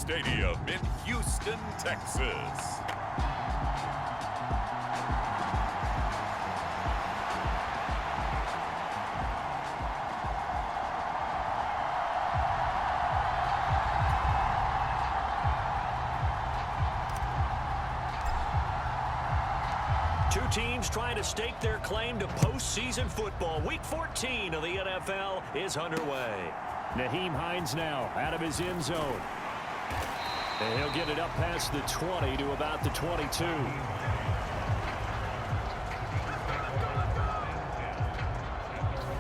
Stadium in Houston, Texas. Two teams trying to stake their claim to postseason football. Week 14 of the NFL is underway. Nyheim Hines now out of his end zone. And he'll get it up past the 20 to about the 22.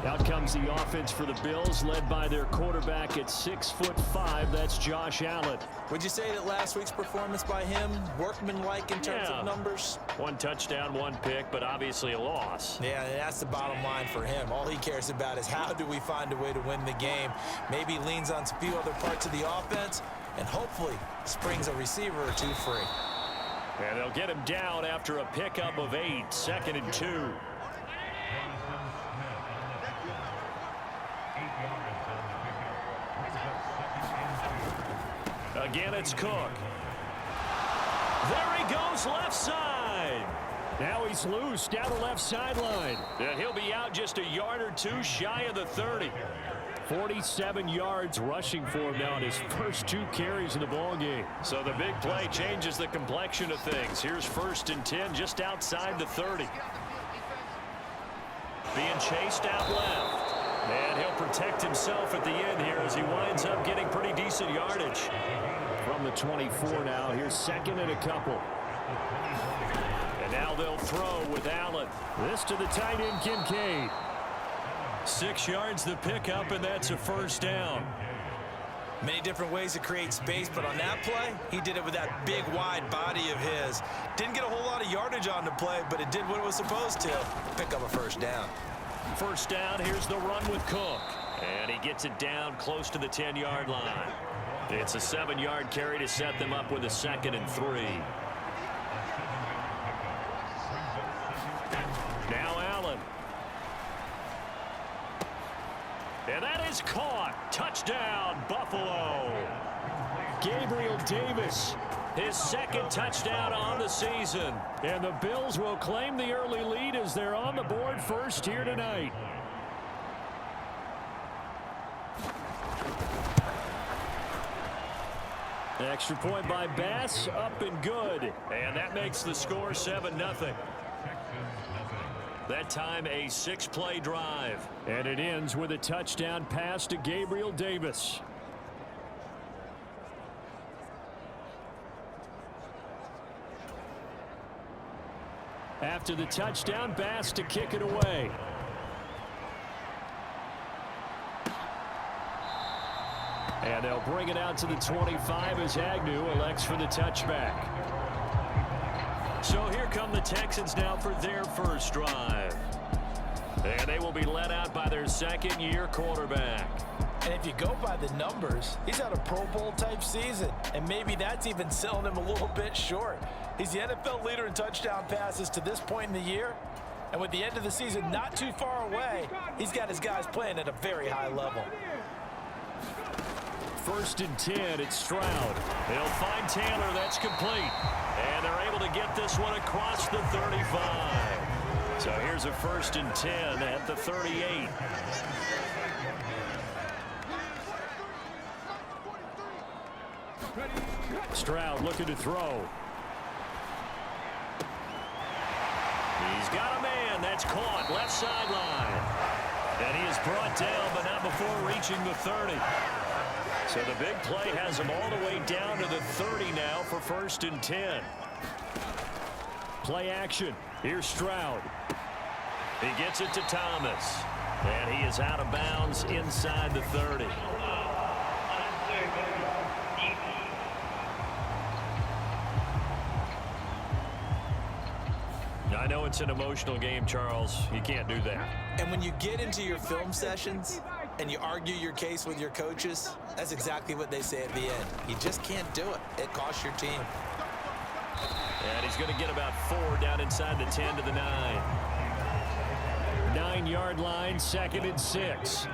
Out comes the offense for the Bills, led by their quarterback at 6'5". That's Josh Allen. Would you say that last week's performance by him, workmanlike in terms of numbers? One touchdown, one pick, but obviously a loss. Yeah, that's the bottom line for him. All he cares about is how do we find a way to win the game. Maybe leans on a few other parts of the offense, and hopefully springs a receiver or two free. And they'll get him down after a pickup of 8, 2nd and 2. Again, it's Cook. There he goes left side. Now he's loose down the left sideline. And he'll be out just a yard or two shy of the 30. 47 yards rushing for him now in his first 2 carries in the ballgame. So the big play changes the complexion of things. Here's 1st and 10 just outside the 30. Being chased out left. And he'll protect himself at the end here as he winds up getting pretty decent yardage. From the 24 now, here's 2nd and a couple. And now they'll throw with Allen. This to the tight end, Kincaid. 6 yards the pickup, and that's a 1st down. Many different ways to create space, but on that play, he did it with that big, wide body of his. Didn't get a whole lot of yardage on the play, but it did what it was supposed to. Pick up a 1st down. 1st down, here's the run with Cook. And he gets it down close to the 10-yard line. It's a 7-yard carry to set them up with a 2nd and 3. Now Allen. And that is caught. Touchdown, Buffalo. Gabriel Davis. His 2nd touchdown on the season. And the Bills will claim the early lead as they're on the board first here tonight. Extra point by Bass, up and good. And that makes the score 7-0. That time a 6-play drive. And it ends with a touchdown pass to Gabriel Davis. After the touchdown, Bass to kick it away. And they'll bring it out to the 25 as Agnew elects for the touchback. So here come the Texans now for their first drive. And they will be led out by their 2nd-year quarterback. And if you go by the numbers, he's had a Pro Bowl-type season. And maybe that's even selling him a little bit short. He's the NFL leader in touchdown passes to this point in the year. And with the end of the season not too far away, he's got his guys playing at a very high level. 1st and 10, it's Stroud. They'll find Taylor, that's complete. And they're able to get this one across the 35. So here's a 1st and 10 at the 38. Stroud looking to throw. He's got a man. That's caught. Left sideline. And he is brought down, but not before reaching the 30. So the big play has him all the way down to the 30 now for 1st and 10. Play action. Here's Stroud. He gets it to Thomas. And he is out of bounds inside the 30. I know it's an emotional game, Charles. You can't do that. And when you get into your film sessions and you argue your case with your coaches, that's exactly what they say at the end. You just can't do it. It costs your team. And he's going to get about 4 down inside the 10 to the 9. 9-yard line, 2nd and 6.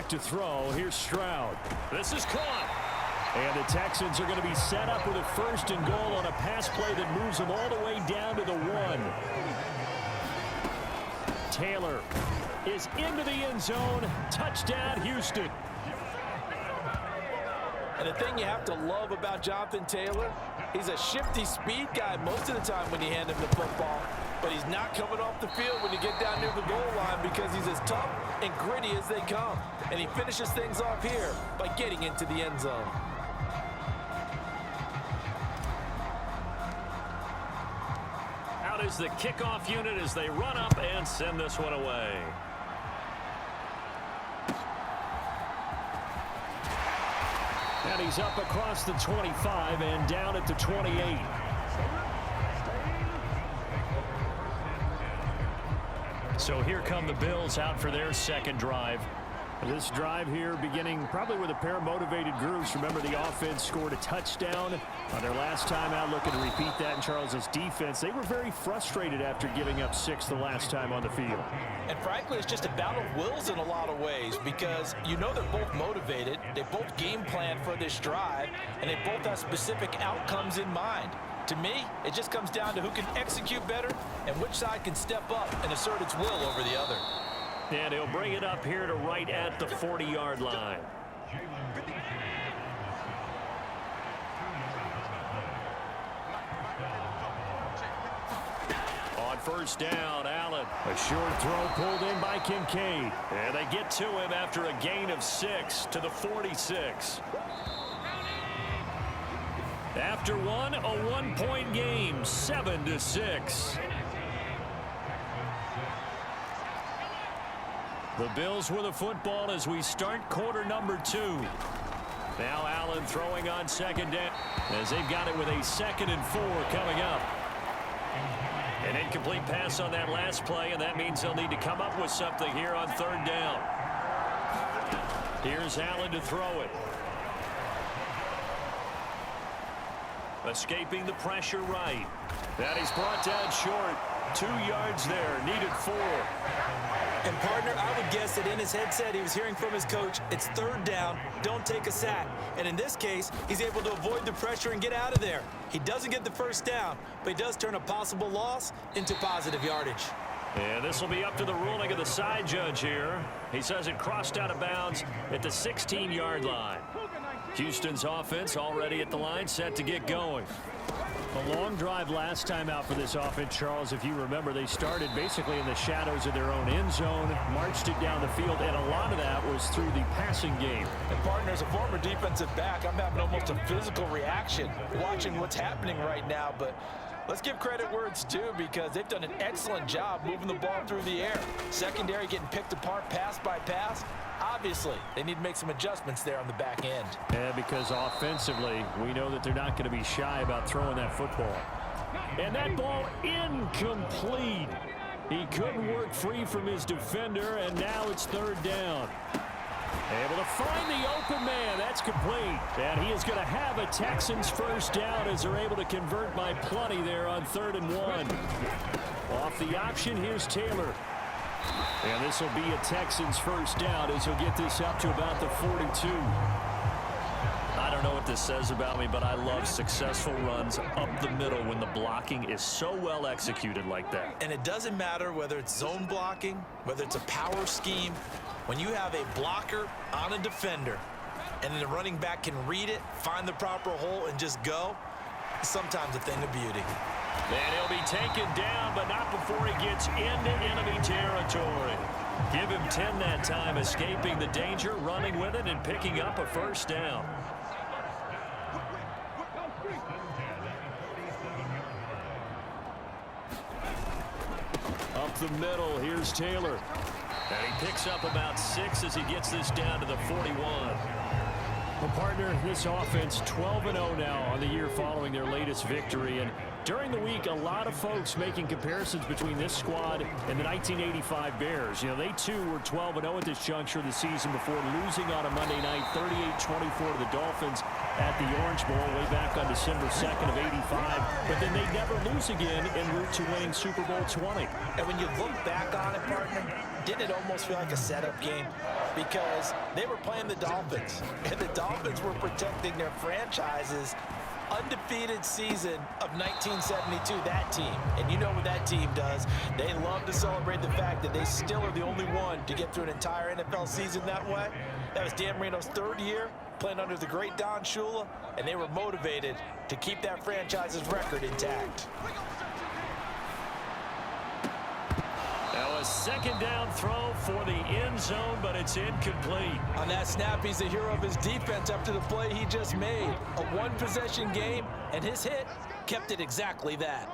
back to throw. Here's Stroud. This is caught. And the Texans are going to be set up with a 1st and goal on a pass play that moves them all the way down to the 1. Taylor is into the end zone. Touchdown, Houston. And the thing you have to love about Jonathan Taylor, he's a shifty speed guy most of the time when you hand him the football. But he's not coming off the field when you get down near the goal line because he's as tough and gritty as they come. And he finishes things off here by getting into the end zone. Out is the kickoff unit as they run up and send this one away. And he's up across the 25 and down at the 28. So here come the Bills out for their second drive. This drive here beginning probably with a pair of motivated groups. Remember, the offense scored a touchdown on their last time out, looking to repeat that in Charles's defense. They were very frustrated after giving up 6 the last time on the field. And frankly, it's just a battle of wills in a lot of ways because you know they're both motivated. They both game plan for this drive, and they both have specific outcomes in mind. To me, it just comes down to who can execute better and which side can step up and assert its will over the other. And he'll bring it up here to right at the 40-yard line. On 1st down, Allen. A short throw pulled in by Kincaid. And they get to him after a gain of 6 to the 46. After one, a 1-point game, 7-6. The Bills with the football as we start quarter number 2. Now Allen throwing on 2nd down as they've got it with a 2nd and 4 coming up. An incomplete pass on that last play, and that means they'll need to come up with something here on 3rd down. Here's Allen to throw it. Escaping the pressure right. That he's brought down short. 2 yards there, needed 4. And partner, I would guess that in his headset he was hearing from his coach, it's 3rd down, don't take a sack. And in this case, he's able to avoid the pressure and get out of there. He doesn't get the 1st down, but he does turn a possible loss into positive yardage. And this will be up to the ruling of the side judge here. He says it crossed out of bounds at the 16-yard line. Houston's offense already at the line, set to get going. A long drive last time out for this offense, Charles. If you remember, they started basically in the shadows of their own end zone, marched it down the field, and a lot of that was through the passing game. And partner, as a former defensive back, I'm having almost a physical reaction watching what's happening right now. But let's give credit where it's due because they've done an excellent job moving the ball through the air. Secondary getting picked apart pass by pass. Obviously, they need to make some adjustments there on the back end. Yeah, because offensively, we know that they're not going to be shy about throwing that football. And that ball incomplete. He couldn't work free from his defender, and now it's 3rd down. Able to find the open man. That's complete. And he is going to have a Texans 1st down as they're able to convert by plenty there on 3rd and 1. Off the option, here's Taylor. And this will be a Texans 1st down as he'll get this up to about the 42. I don't know what this says about me, but I love successful runs up the middle when the blocking is so well executed like that. And it doesn't matter whether it's zone blocking, whether it's a power scheme. When you have a blocker on a defender and then the running back can read it, find the proper hole, and just go, it's sometimes a thing of beauty. And he'll be taken down, but not before he gets into enemy territory. Give him 10 that time, escaping the danger, running with it, and picking up a 1st down. Up the middle, here's Taylor. And he picks up about 6 as he gets this down to the 41. Well, partner, this offense 12-0 now on the year following their latest victory. And during the week, a lot of folks making comparisons between this squad and the 1985 Bears. You know, they too were 12-0 at this juncture of the season before losing on a Monday night, 38-24 to the Dolphins at the Orange Bowl way back on December 2nd of '85. But then they never lose again en route to winning Super Bowl 20. And when you look back on it, partner, didn't it almost feel like a setup game? Because they were playing the Dolphins, and the Dolphins were protecting their franchise's undefeated season of 1972, that team. And you know what that team does. They love to celebrate the fact that they still are the only one to get through an entire NFL season that way. That was Dan Marino's third year playing under the great Don Shula, and they were motivated to keep that franchise's record intact. Now a second down throw for the end zone, but it's incomplete. On that snap, he's the hero of his defense after the play he just made. A one-possession game, and his hit kept it exactly that.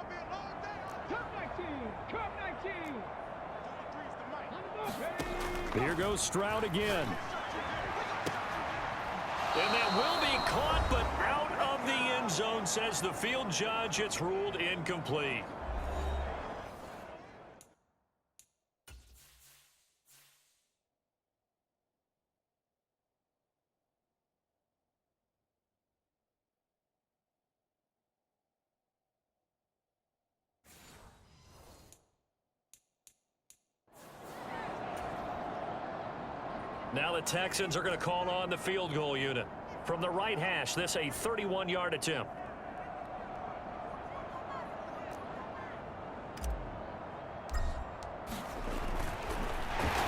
Here goes Stroud again. And that will be caught, but out of the end zone, says the field judge. It's ruled incomplete. Now the Texans are going to call on the field goal unit. From the right hash, this a 31-yard attempt.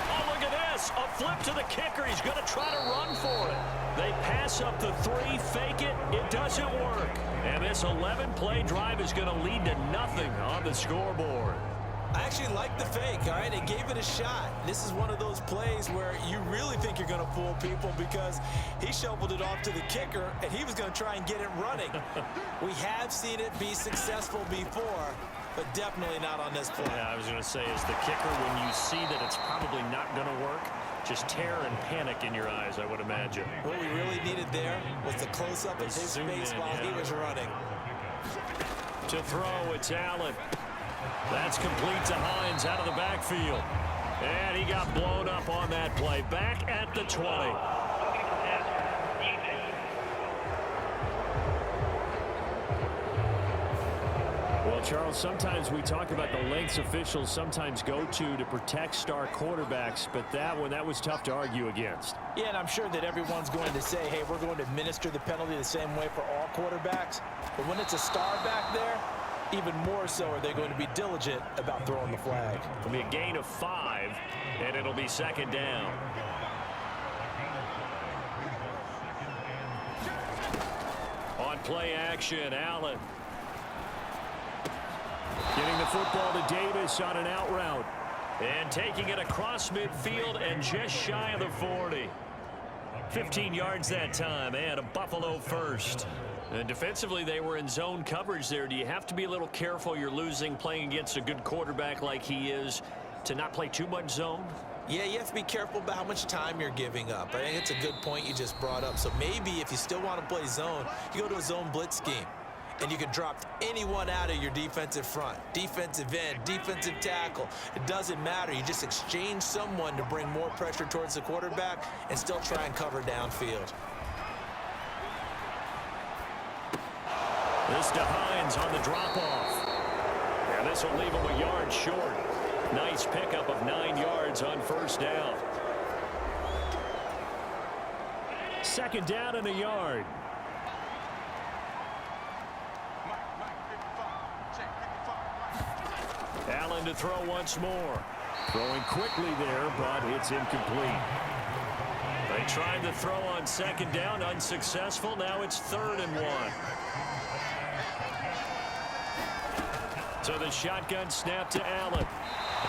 Oh, look at this. A flip to the kicker. He's going to try to run for it. They pass up the 3, fake it. It doesn't work. And this 11-play drive is going to lead to nothing on the scoreboard. I actually like the fake, all right? They gave it a shot. This is one of those plays where you really think you're going to fool people because he shoveled it off to the kicker, and he was going to try and get it running. We have seen it be successful before, but definitely not on this play. Yeah, I was going to say, as the kicker, when you see that it's probably not going to work, just terror and panic in your eyes, I would imagine. What we really needed there was the close-up of his face while he was running. To throw, it's Allen. That's complete to Hines out of the backfield. And he got blown up on that play. Back at the 20. Well, Charles, sometimes we talk about the lengths officials sometimes go to protect star quarterbacks, but that one, that was tough to argue against. Yeah, and I'm sure that everyone's going to say, hey, we're going to administer the penalty the same way for all quarterbacks. But when it's a star back there, even more so are they going to be diligent about throwing the flag. It'll be a gain of 5, and it'll be second down. On play action, Allen. Getting the football to Davis on an out route. And taking it across midfield and just shy of the 40. 15 yards that time, and a Buffalo first. And defensively, they were in zone coverage there. Do you have to be a little careful? You're losing playing against a good quarterback like he is to not play too much zone? Yeah, you have to be careful about how much time you're giving up. I think it's a good point you just brought up. So maybe if you still want to play zone, you go to a zone blitz scheme. And you can drop anyone out of your defensive front. Defensive end, defensive tackle. It doesn't matter. You just exchange someone to bring more pressure towards the quarterback and still try and cover downfield. This to Hines on the drop-off. And this will leave him a yard short. Nice pickup of 9 yards on first down. Second down and a yard. Allen to throw once more. Throwing quickly there, but it's incomplete. They tried to throw on second down, unsuccessful. Now it's 3rd and 1. So the shotgun snap to Allen.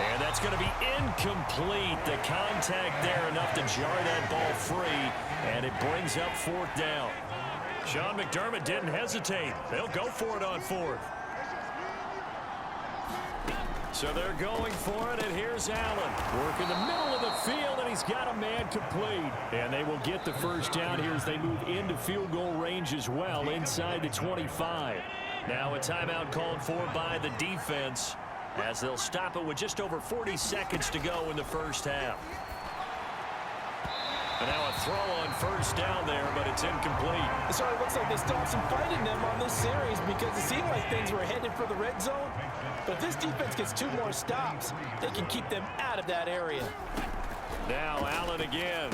And that's going to be incomplete. The contact there enough to jar that ball free. And it brings up 4th down. Sean McDermott didn't hesitate. They'll go for it on 4th. So they're going for it, and here's Allen. Working the middle of the field, and he's got a man complete. And they will get the first down here as they move into field goal range as well, inside the 25. Now a timeout called for by the defense as they'll stop it with just over 40 seconds to go in the first half. And now a throw on first down there, but it's incomplete. It sort of looks like they still have some fight in them on this series because it seemed like things were headed for the red zone. But if this defense gets 2 more stops, they can keep them out of that area. Now Allen again.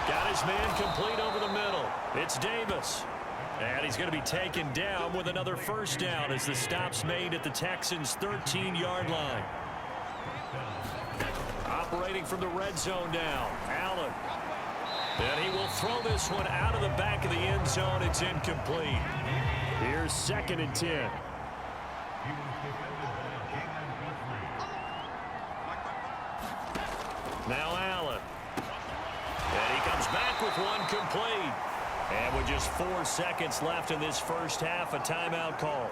Got his man complete over the middle. It's Davis. And he's going to be taken down with another first down as the stop's made at the Texans' 13-yard line. Operating from the red zone now, Allen. And he will throw this one out of the back of the end zone. It's incomplete. Here's 2nd and 10. Now Allen. And he comes back with one complete. And with just 4 seconds left in this first half, a timeout call.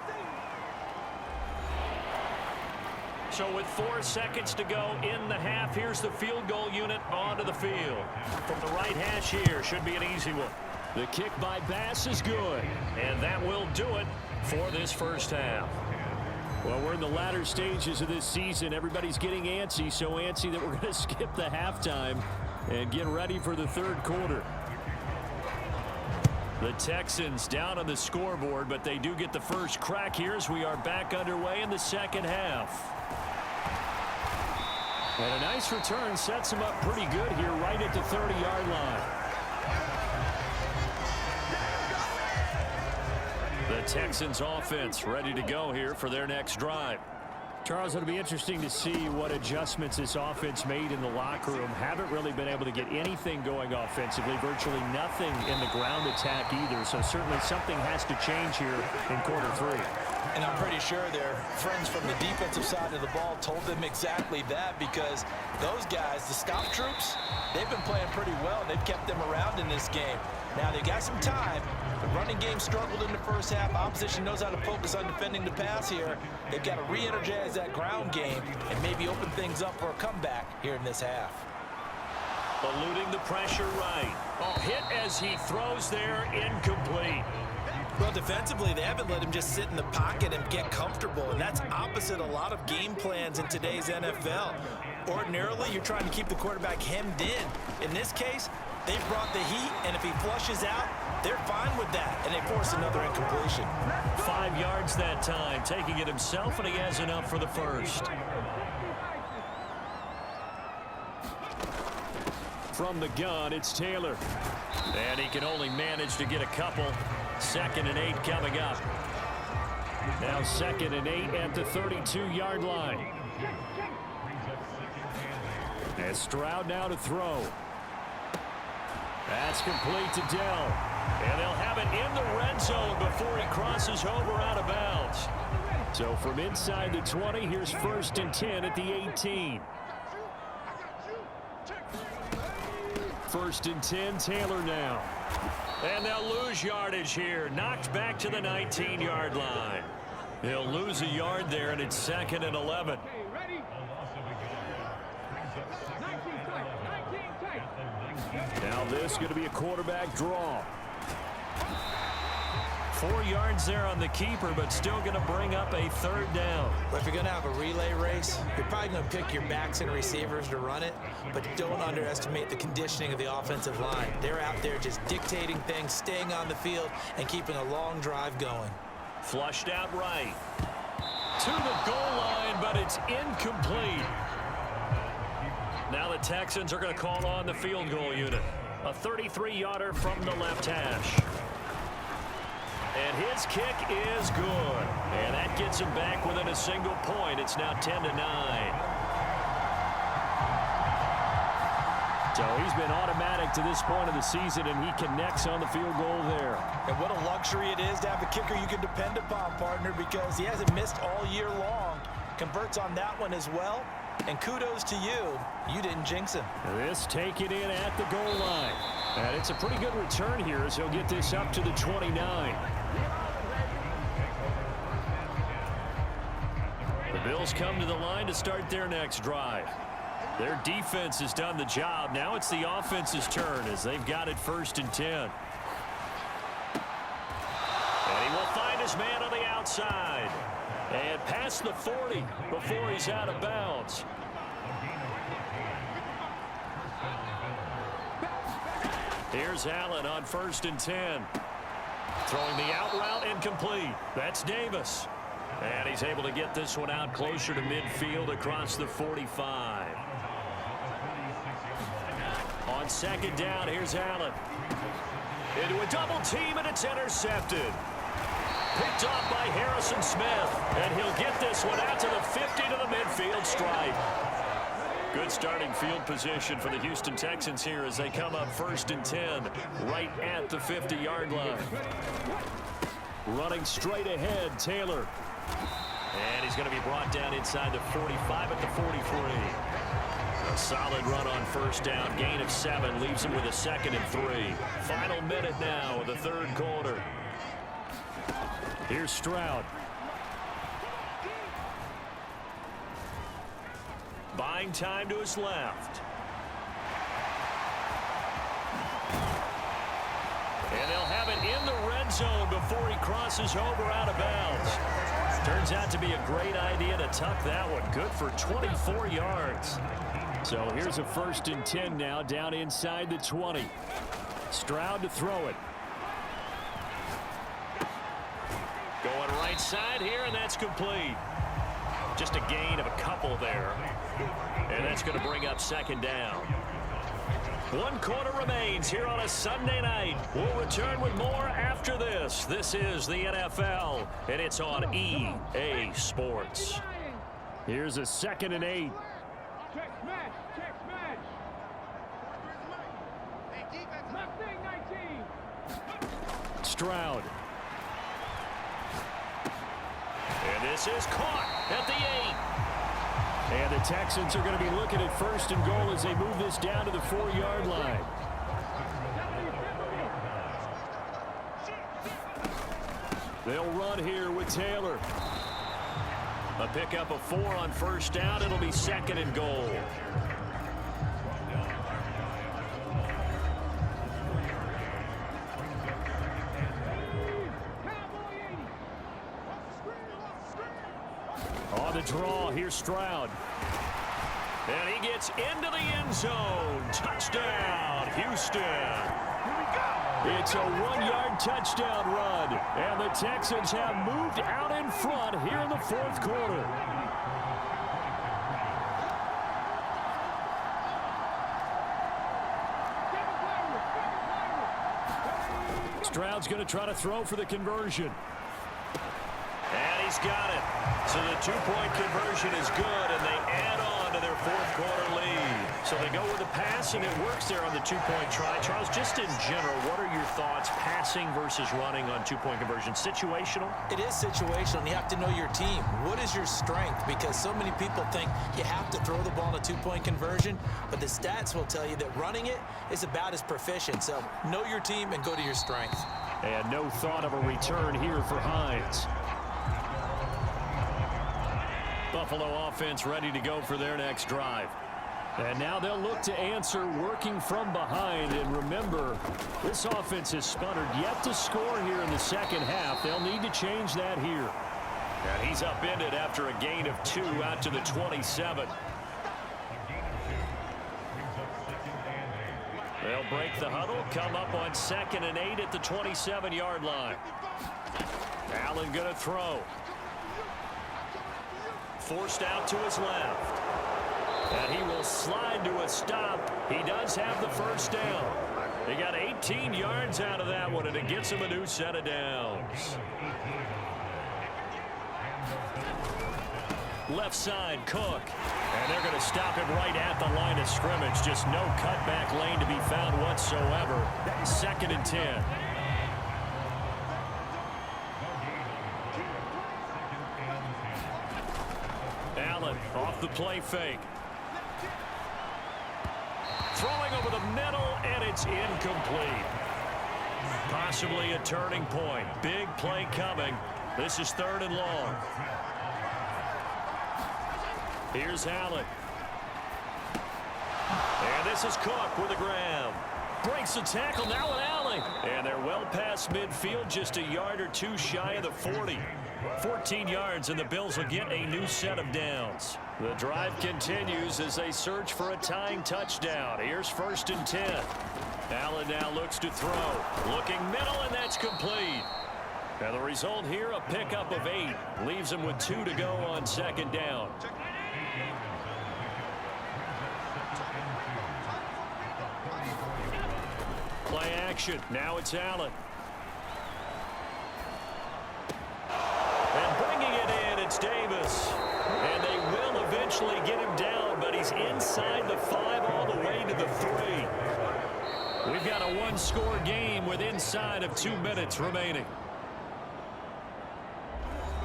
So with 4 seconds to go in the half, here's the field goal unit onto the field. From the right hash here, should be an easy one. The kick by Bass is good. And that will do it for this first half. Well, we're in the latter stages of this season. Everybody's getting antsy, so antsy that we're going to skip the halftime and get ready for the third quarter. The Texans down on the scoreboard, but they do get the first crack here as we are back underway in the second half. And a nice return sets him up pretty good here right at the 30-yard line. The Texans offense ready to go here for their next drive. Charles, it'll be interesting to see what adjustments this offense made in the locker room. Haven't really been able to get anything going offensively, virtually nothing in the ground attack either. So certainly something has to change here in quarter 3. And I'm pretty sure their friends from the defensive side of the ball told them exactly that, because those guys, the stop troops, they've been playing pretty well. They've kept them around in this game. Now they've got some time. The running game struggled in the first half. Opposition knows how to focus on defending the pass here. They've got to re-energize that ground game and maybe open things up for a comeback here in this half. Eluding the pressure right. Oh, hit as he throws there, incomplete. Well, defensively, they haven't let him just sit in the pocket and get comfortable, and that's opposite a lot of game plans in today's NFL. Ordinarily, you're trying to keep the quarterback hemmed in. In this case, they brought the heat, and if he flushes out, they're fine with that, and they force another incompletion. 5 yards that time, taking it himself, and he has enough for the first. From the gun, it's Taylor. And he can only manage to get a couple. 2nd and 8 coming up. Now 2nd and 8 at the 32-yard line. And Stroud now to throw. That's complete to Dell. And they'll have it in the red zone before he crosses over out of bounds. So from inside the 20, here's 1st and 10 at the 18. 1st and 10, Taylor now. And they'll lose yardage here. Knocked back to the 19-yard line. He'll lose a yard there, and it's 2nd and 11. Now this is going to be a quarterback draw. 4 yards there on the keeper, but still going to bring up a 3rd down. Well, if you're going to have a relay race, you're probably going to pick your backs and receivers to run it, but don't underestimate the conditioning of the offensive line. They're out there just dictating things, staying on the field, and keeping a long drive going. Flushed out right. To the goal line, but it's incomplete. Now the Texans are going to call on the field goal unit. A 33-yarder from the left hash. And his kick is good. And that gets him back within a single point. It's now 10-9. So he's been automatic to this point of the season, and he connects on the field goal there. And what a luxury it is to have a kicker you can depend upon, partner, because he hasn't missed all year long. Converts on that one as well. And kudos to you. You didn't jinx him. This taken in at the goal line. And it's a pretty good return here as he'll get this up to the 29. The Bills come to the line to start their next drive. Their defense has done the job. Now it's the offense's turn as they've got it 1st and 10. And he will find a his man on the outside. And past the 40 before he's out of bounds. Here's Allen on 1st and 10. Throwing the out route incomplete. That's Davis. And he's able to get this one out closer to midfield across the 45. On 2nd down, here's Allen. Into a double team, and it's intercepted. Picked off by Harrison Smith. And he'll get this one out to the 50 to the midfield stripe. Good starting field position for the Houston Texans here as they come up 1st and 10 right at the 50-yard line. Running straight ahead, Taylor. And he's going to be brought down inside the 45 at the 43. A solid run on 1st down. Gain of 7 leaves him with a 2nd and 3. Final minute now of the 3rd quarter. Here's Stroud. Buying time to his left. And they'll have it in the red zone before he crosses over out of bounds. Turns out to be a great idea to tuck that one. Good for 24 yards. So here's a 1st and 10 now down inside the 20. Stroud to throw it. Going right side here, and that's complete. Just a gain of a couple there. And that's going to bring up 2nd down. 1 quarter remains here on a Sunday night. We'll return with more after this. This is the NFL, and it's on EA Sports. Here's a 2nd and 8. Stroud. And this is caught at the 8. And the Texans are going to be looking at 1st and goal as they move this down to the 4-yard line. They'll run here with Taylor. A pickup of 4 on 1st down. It'll be 2nd and goal. On the draw, here's Stroud. And he gets into the end zone. Touchdown, Houston. It's a 1-yard touchdown run. And the Texans have moved out in front here in the 4th quarter. Stroud's going to try to throw for the conversion. And he's got it. So the 2-point conversion is good, and they add on to their 4th quarter lead. So they go with the pass, and it works there on the 2-point try. Charles, just in general, what are your thoughts passing versus running on 2-point conversion? Situational? It is situational, and you have to know your team. What is your strength? Because so many people think you have to throw the ball in a 2-point conversion, but the stats will tell you that running it is about as proficient. So know your team and go to your strength. And no thought of a return here for Hines. Buffalo offense ready to go for their next drive. And now they'll look to answer working from behind. And remember, this offense has sputtered yet to score here in the 2nd half. They'll need to change that here. And he's upended after a gain of 2 out to the 27. They'll break the huddle, come up on 2nd and 8 at the 27-yard line. Allen going to throw. Forced out to his left. And he will slide to a stop. He does have the 1st down. He got 18 yards out of that one, and it gets him a new set of downs. Left side, Cook. And they're going to stop him right at the line of scrimmage. Just no cutback lane to be found whatsoever. 2nd and 10. Allen off the play fake. Throwing over the middle, and it's incomplete. Possibly a turning point. Big play coming. This is 3rd and long. Here's Allen. And this is Cook with a grab. Breaks the tackle now with Allen. Really? And they're well past midfield, just a yard or two shy of the 40. 14 yards, and the Bills will get a new set of downs. The drive continues as they search for a tying touchdown. Here's 1st and 10. Allen now looks to throw. Looking middle, and that's complete. Now the result here, a pickup of 8. Leaves him with 2 to go on 2nd down. Play action. Now it's Allen. And bringing it in, it's Davis. And they will eventually get him down, but he's inside the 5 all the way to the 3. We've got a one-score game with inside of 2 minutes remaining.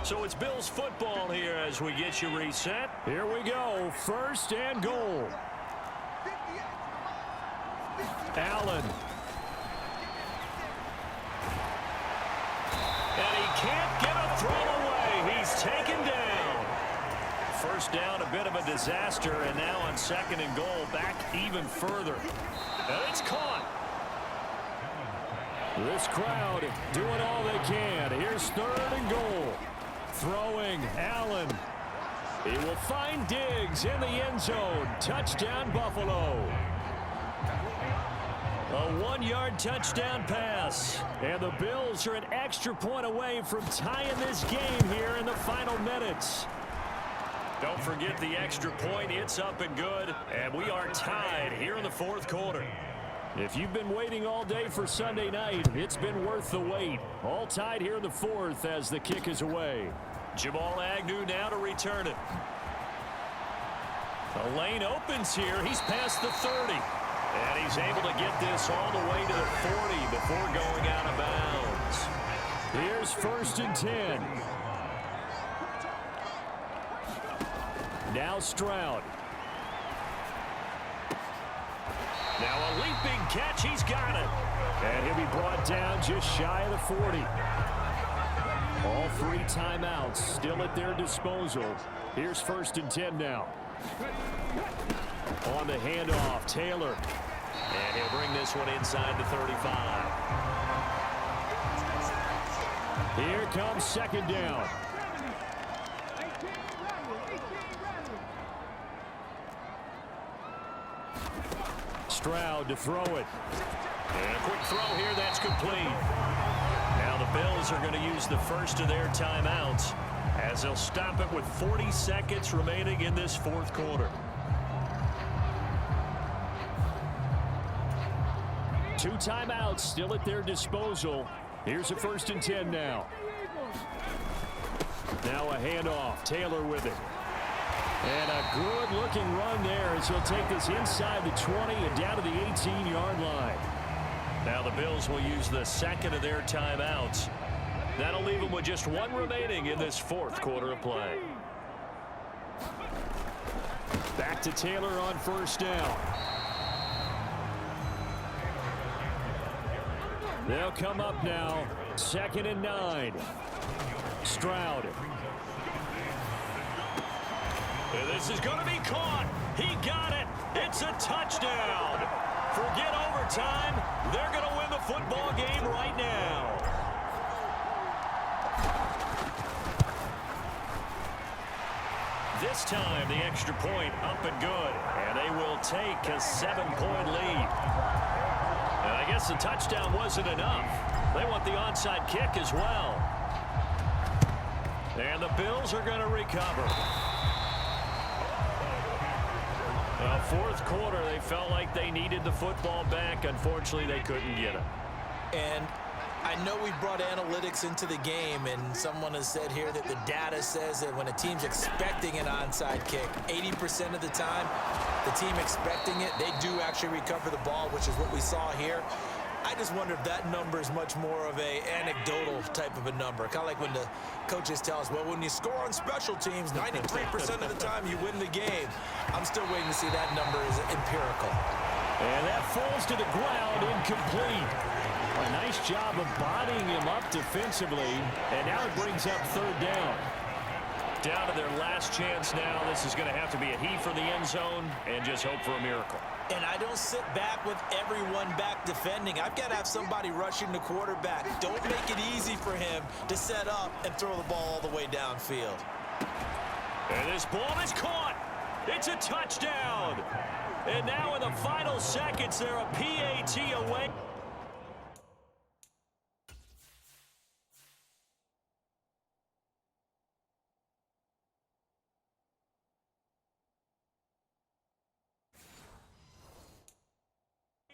So it's Bills football here as we get you reset. Here we go. 1st and goal. Allen. And he can't get a throw away. He's taken down. 1st down, a bit of a disaster, and now on 2nd and goal, back even further. And it's caught. This crowd doing all they can. Here's 3rd and goal. Throwing Allen. He will find Diggs in the end zone. Touchdown, Buffalo. A 1-yard touchdown pass. And the Bills are an extra point away from tying this game here in the final minutes. Don't forget the extra point. It's up and good. And we are tied here in the 4th quarter. If you've been waiting all day for Sunday night, it's been worth the wait. All tied here in the 4th as the kick is away. Jamal Agnew now to return it. The lane opens here. He's past the 30. And he's able to get this all the way to the 40 before going out of bounds. Here's 1st and 10. Now Stroud. Now a leaping catch. He's got it. And he'll be brought down just shy of the 40. All 3 timeouts still at their disposal. Here's 1st and 10 now. On the handoff, Taylor. And he'll bring this one inside the 35. Here comes 2nd down. Stroud to throw it. And a quick throw here, that's complete. Now the Bills are going to use the 1st of their timeouts as they'll stop it with 40 seconds remaining in this 4th quarter. 2 timeouts still at their disposal. Here's a 1st and 10 now. Now a handoff. Taylor with it. And a good-looking run there as he'll take this inside the 20 and down to the 18-yard line. Now the Bills will use the 2nd of their timeouts. That'll leave them with just 1 remaining in this 4th quarter of play. Back to Taylor on 1st down. They'll come up now. 2nd and 9. Stroud. And this is going to be caught. He got it. It's a touchdown. Forget overtime. They're going to win the football game right now. This time, the extra point up and good. And they will take a 7-point lead. And I guess the touchdown wasn't enough. They want the onside kick as well. And the Bills are going to recover. 4th quarter, they felt like they needed the football back. Unfortunately, they couldn't get it. And I know we brought analytics into the game, and someone has said here that the data says that when a team's expecting an onside kick, 80% of the time, the team expecting it, they do actually recover the ball, which is what we saw here. I just wonder if that number is much more of a anecdotal type of a number. Kind of like when the coaches tell us, well, when you score on special teams, 93% of the time you win the game. I'm still waiting to see that number is empirical. And that falls to the ground, incomplete. A nice job of bodying him up defensively, and now it brings up 3rd down. Down to their last chance now. This is going to have to be a heave for the end zone and just hope for a miracle. And I don't sit back with everyone back defending. I've got to have somebody rushing the quarterback. Don't make it easy for him to set up and throw the ball all the way downfield. And this ball is caught. It's a touchdown. And now in the final seconds, they're a PAT away.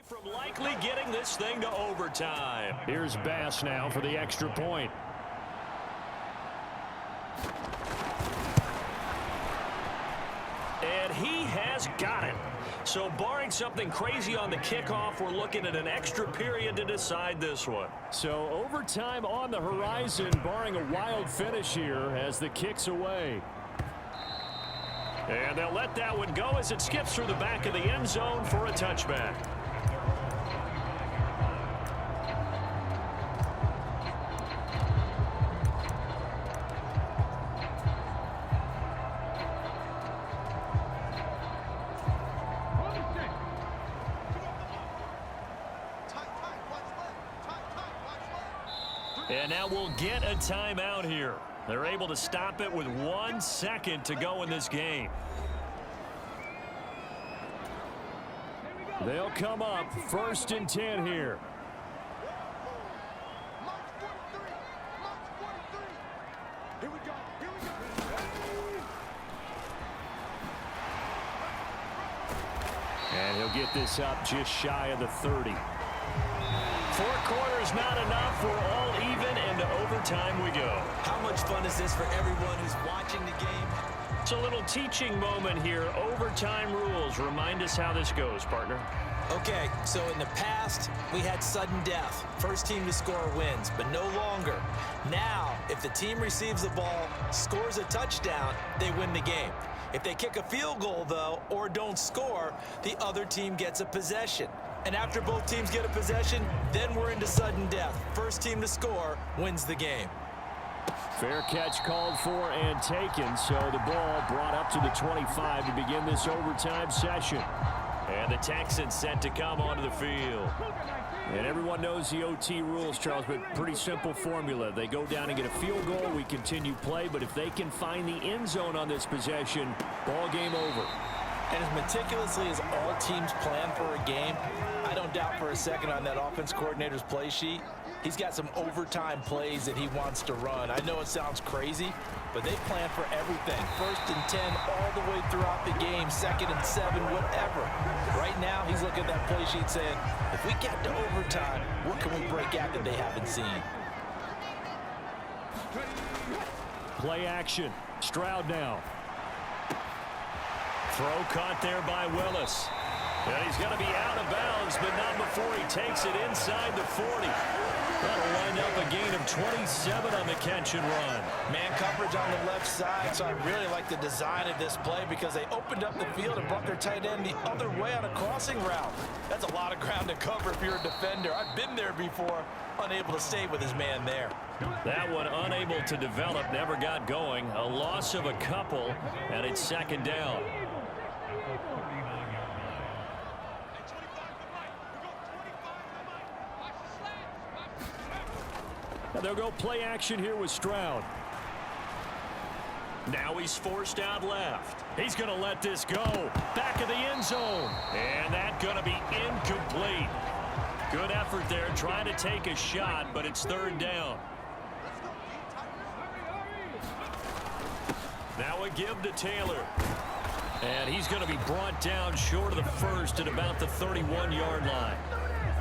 From likely getting this thing to overtime. Here's Bass now for the extra point. And he has got it. So barring something crazy on the kickoff, we're looking at an extra period to decide this one. So overtime on the horizon, barring a wild finish here as the kick's away. And they'll let that one go as it skips through the back of the end zone for a touchback. And now we'll get a timeout here. They're able to stop it with 1 second to go in this game. They'll come up 1st and 10 here. And he'll get this up just shy of the 30. 4 quarters not enough. We're all even, and to overtime we go. How much fun is this for everyone who's watching the game? It's a little teaching moment here. Overtime rules. Remind us how this goes, partner. Okay, so in the past, we had sudden death. First team to score wins, but no longer. Now, if the team receives the ball, scores a touchdown, they win the game. If they kick a field goal, though, or don't score, the other team gets a possession. And after both teams get a possession, then we're into sudden death. First team to score wins the game. Fair catch called for and taken, so the ball brought up to the 25 to begin this overtime session. And the Texans set to come onto the field. And everyone knows the OT rules, Charles, but pretty simple formula. They go down and get a field goal, we continue play, but if they can find the end zone on this possession, ball game over. And as meticulously as all teams plan for a game, I don't doubt for a second on that offense coordinator's play sheet, he's got some overtime plays that he wants to run. I know it sounds crazy, but they plan for everything. 1st and 10 all the way throughout the game, 2nd and 7, whatever. Right now, he's looking at that play sheet saying, if we get to overtime, what can we break out that they haven't seen? Play action. Stroud now. Throw caught there by Willis. And he's going to be out of bounds, but not before he takes it inside the 40. That'll wind up a gain of 27 on the catch and run. Man coverage on the left side, so I really like the design of this play because they opened up the field and brought their tight end the other way on a crossing route. That's a lot of ground to cover if you're a defender. I've been there before, unable to stay with his man there. That one unable to develop, never got going. A loss of a couple, and it's 2nd down. And they'll go play action here with Stroud. Now he's forced out left. He's going to let this go. Back of the end zone. And that's going to be incomplete. Good effort there trying to take a shot, but it's 3rd down. Now a give to Taylor. And he's going to be brought down short of the 1st at about the 31-yard line.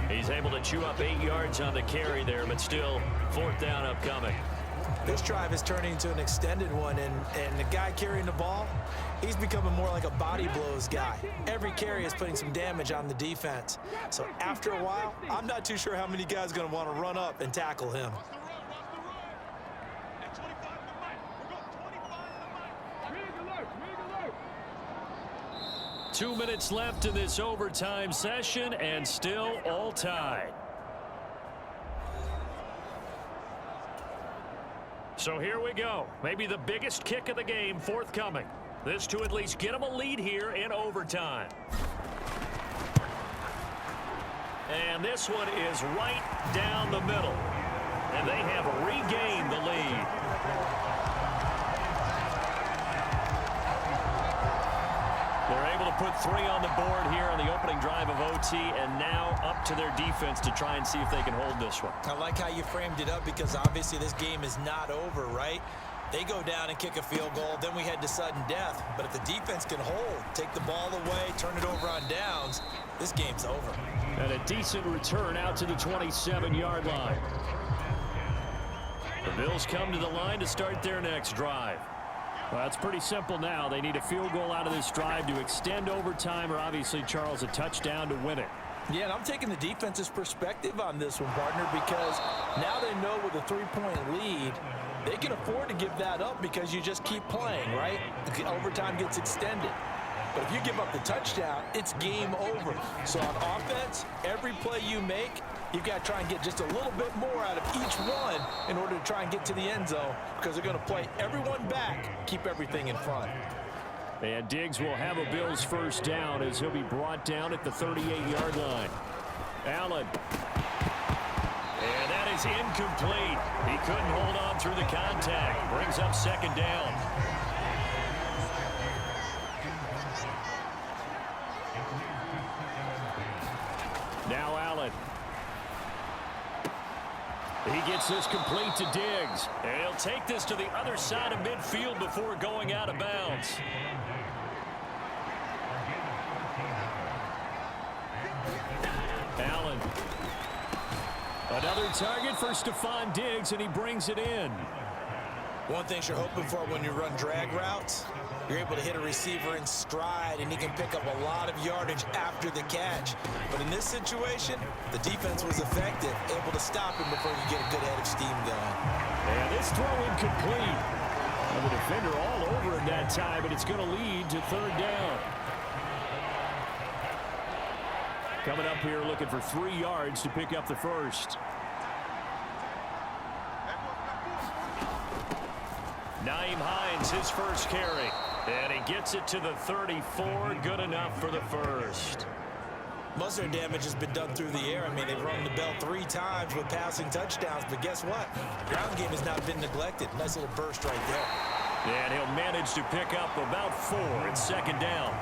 He's able to chew up 8 yards on the carry there, but still 4th down upcoming. This drive is turning into an extended one, and the guy carrying the ball, he's becoming more like a body blows guy. Every carry is putting some damage on the defense. So after a while, I'm not too sure how many guys are going to want to run up and tackle him. Two minutes left in this overtime session, and still all tied. So So here we go. Maybe the biggest kick of the game forthcoming. This to at least get them a lead here in overtime. And this one is right down the middle. And they have regained the lead. They're able to put 3 on the board here on the opening drive of OT, and now up to their defense to try and see if they can hold this one. I like how you framed it up because obviously this game is not over, right? They go down and kick a field goal, then we head to sudden death. But if the defense can hold, take the ball away, turn it over on downs, this game's over. And a decent return out to the 27-yard line. The Bills come to the line to start their next drive. Well, it's pretty simple now. They need a field goal out of this drive to extend overtime, or obviously, Charles, a touchdown to win it. Yeah, and I'm taking the defense's perspective on this one, partner, because now they know with a 3-point lead, they can afford to give that up because you just keep playing, right? The overtime gets extended. But if you give up the touchdown, it's game over. So on offense, every play you make, you've got to try and get just a little bit more out of each one in order to try and get to the end zone because they're going to play everyone back, keep everything in front. And Diggs will have a Bills first down as he'll be brought down at the 38-yard line. Allen. And that is incomplete. He couldn't hold on through the contact. Brings up second down. Now Allen. He gets this complete to Diggs. And he'll take this to the other side of midfield before going out of bounds. Allen. Another target for Stephon Diggs, and he brings it in. One thing you're hoping for when you run drag routes, you're able to hit a receiver in stride, and he can pick up a lot of yardage after the catch. But in this situation, the defense was effective, able to stop him before you get a good head of steam going. And this throw incomplete. And the defender all over him that time, but it's going to lead to third down. Coming up here looking for 3 yards to pick up the first. Nyheim Hines, his first carry. And he gets it to the 34. Good enough for the first. Most of their damage has been done through the air. I mean, they've rung the bell 3 times with passing touchdowns. But guess what? Ground game has not been neglected. Nice little burst right there. And he'll manage to pick up about 4 at second down.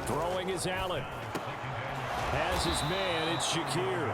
Throwing is Allen. Has his man, it's Shakir.